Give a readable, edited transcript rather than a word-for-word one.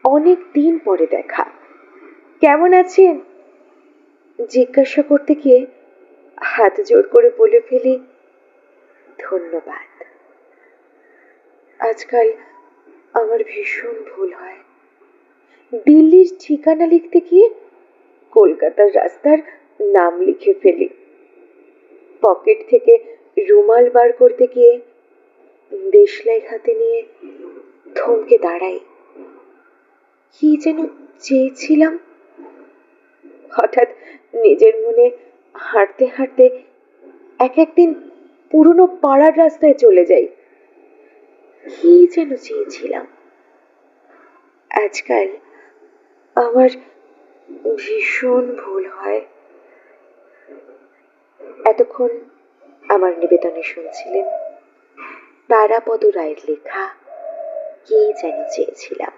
অনেক দিন পরে দেখা। কেমন আছেন জিজ্ঞাসা করতে গিয়ে হাত জোড় করে বলে ফেলি, ধন্যবাদ। আজকাল আমার ভীষণ ভুল হয়। দিল্লির ঠিকানা লিখতে গিয়ে কলকাতার রাস্তার নাম লিখে ফেলি। পকেট থেকে রুমাল বার করতে গিয়ে দেশলাই হাতে নিয়ে থমকে দাঁড়াই। কি যেন চেয়েছিলাম। হঠাৎ নিজের মনে হাঁটতে হাঁটতে একদিন পুরনো পাড়ার রাস্তায় চলে যাই। কি যেন চেয়েছিলাম। আজকাল আমার ভীষণ ভুল হয়। এতক্ষণ আমার নিবেদনে শুনছিলেন তারাপদ রায়ের লেখা কি যেন চেয়েছিলাম।